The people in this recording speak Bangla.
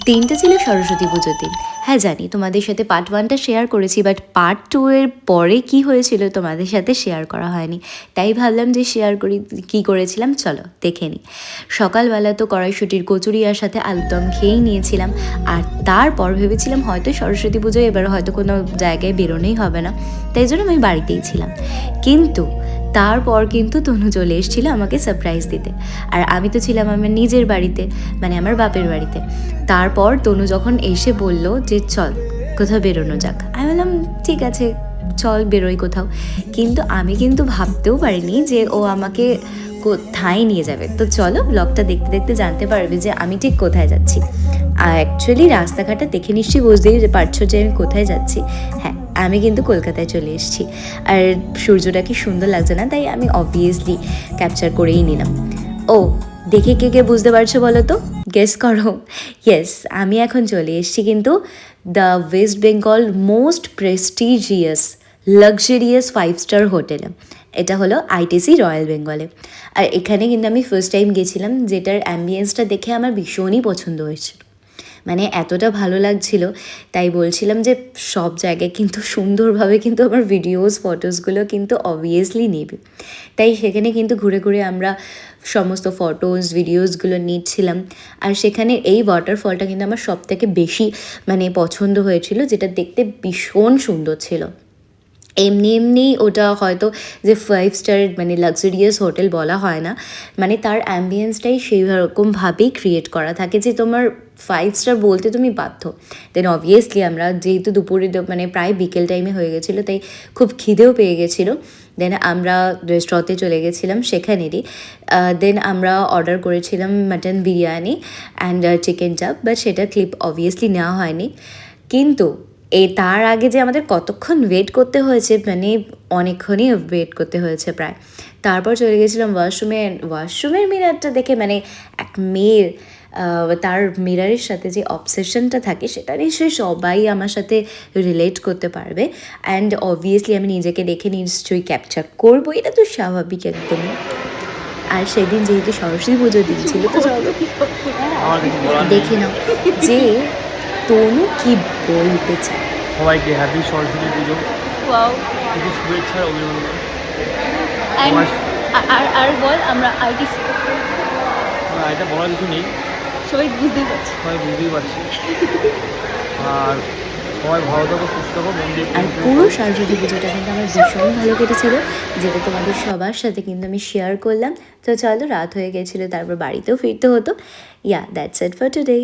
দিনটা ছিল সরস্বতী পুজোর দিন। হ্যাঁ জানি তোমাদের সাথে পার্ট 1টা শেয়ার করেছি, বাট পার্ট 2 এর পরে কি হয়েছিল তোমাদের সাথে শেয়ার করা হয়নি, তাই ভাবলাম যে শেয়ার করি কী করেছিলাম। চলো দেখে নিই। সকালবেলা তো কড়াইশুঁটির কচুরি আর সাথে আলুদম খেয়েই নিয়েছিলাম, আর তারপর ভেবেছিলাম হয়তো সরস্বতী পুজোয় এবার হয়তো কোনো জায়গায় বেরোনোই হবে না, তাই জন্য আমি বাড়িতেই ছিলাম। কিন্তু তারপর কিন্তু তনু চলে এসেছিলো আমাকে সারপ্রাইজ দিতে, আর আমি তো ছিলাম আমার নিজের বাড়িতে, মানে আমার বাপের বাড়িতে। তারপর তনু যখন এসে বলল যে চল কোথাও বেরোনো যাক, আমি বললাম ঠিক আছে চল বেরোই কোথাও। কিন্তু আমি কিন্তু ভাবতেও পারিনি যে ও আমাকে কোথায় নিয়ে যাবে। তো চলো ব্লগটা দেখতে দেখতে জানতে পারবে যে আমি ঠিক কোথায় যাচ্ছি। আর অ্যাকচুয়ালি রাস্তাঘাটটা দেখে নিশ্চয়ই বুঝতেই পারছো যে আমি কোথায় যাচ্ছি। হ্যাঁ, আমি কিন্তু কলকাতায় চলে এসেছি, আর সূর্যটা কি সুন্দর লাগছে না, তাই আমি অবভিয়াসলি ক্যাপচার করেই নিলাম। ও দেখে কে কে বুঝতে পারছো বলো তো, গেস করো। ইয়েস, আমি এখন চলে এসেছি কিন্তু the West Bengal most prestigious luxurious 5 star হোটেলে। এটা হলো আইটিসি রয়্যাল বেঙ্গলে। আর এখানে কিন্তু আমি ফার্স্ট টাইম গেছিলাম, যেটার অ্যাম্বিয়েন্সটা দেখে আমার ভীষণই পছন্দ হয়েছিল। মানে এতটা ভালো লাগছিল, তাই বলছিলাম যে সব জায়গায় কিন্তু সুন্দরভাবে কিন্তু আমার ভিডিওস ফটোসগুলো কিন্তু অবভিয়াসলি নেবে। তাই সেখানে কিন্তু ঘুরে ঘুরে আমরা সমস্ত ফটোস ভিডিওসগুলো নিচ্ছিলাম। আর সেখানে এই ওয়াটারফলটা কিন্তু আমার সবথেকে বেশি মানে পছন্দ হয়েছিল, যেটা দেখতে ভীষণ সুন্দর ছিল। এমনি এমনি ওটা হয়তো যে 5 স্টার মানে লাক্সারিয়াস হোটেল বলা হয় না, মানে তার অ্যাম্বিয়েন্সটাই সেই রকমভাবেই ক্রিয়েট করা থাকে যে তোমার 5 স্টার বলতে তুমি বাধ্য। দেন অবভিয়াসলি আমরা যেহেতু দুপুরে মানে প্রায় বিকেল টাইমে হয়ে গেছিলো, তাই খুব খিদেও পেয়ে গেছিলো। দেন আমরা রেস্টুরেন্টে চলে গেছিলাম সেখানেরই। দেন আমরা অর্ডার করেছিলাম মাটন বিরিয়ানি অ্যান্ড চিকেন চাপ, বাট সেটা ক্লিপ অবভিয়াসলি নেওয়া হয়নি। কিন্তু তার আগে যে আমাদের কতক্ষণ ওয়েট করতে হয়েছে, মানে অনেকক্ষণই ওয়েট করতে হয়েছে প্রায়। তারপর চলে গেছিলাম ওয়াশরুমের মিরারটা দেখে, মানে এক মেয়ের তার মিরারের সাথে যে অবসেশনটা থাকে সেটা নিশ্চয়ই সবাই আমার সাথে রিলেট করতে পারবে। অ্যান্ড অবভিয়াসলি আমি নিজেকে দেখে নিশ্চয়ই ক্যাপচার করবো, এটা তো স্বাভাবিক একদমই। আর সেদিন যেহেতু সরস্বতী পুজোর দিন ছিল, তো চলো দেখে নাও যে তনু কি বলতে চায়। সবাইকে হ্যাপি সরস্বতী পুজো। ওয়াও, কিছু শুভেচ্ছা অভিনন্দন। আর বল আমরা আইটিসি, এটা বলার কিছু নেই, সবাই বুঝতেই পারছি। সবাই বুঝতেই পারছি। আর সবাই ভালো থাকো, সুস্থ থাকো, মন দিয়ে। আর পুরো সরস্বতী পুজোটা কিন্তু আমার ভীষণ ভালো কেটেছিল, যেটা তোমাদের সবার সাথে কিন্তু আমি শেয়ার করলাম। তো চলো, রাত হয়ে গেছিলো, তারপর বাড়িতেও ফিরতে হতো। That's it for today.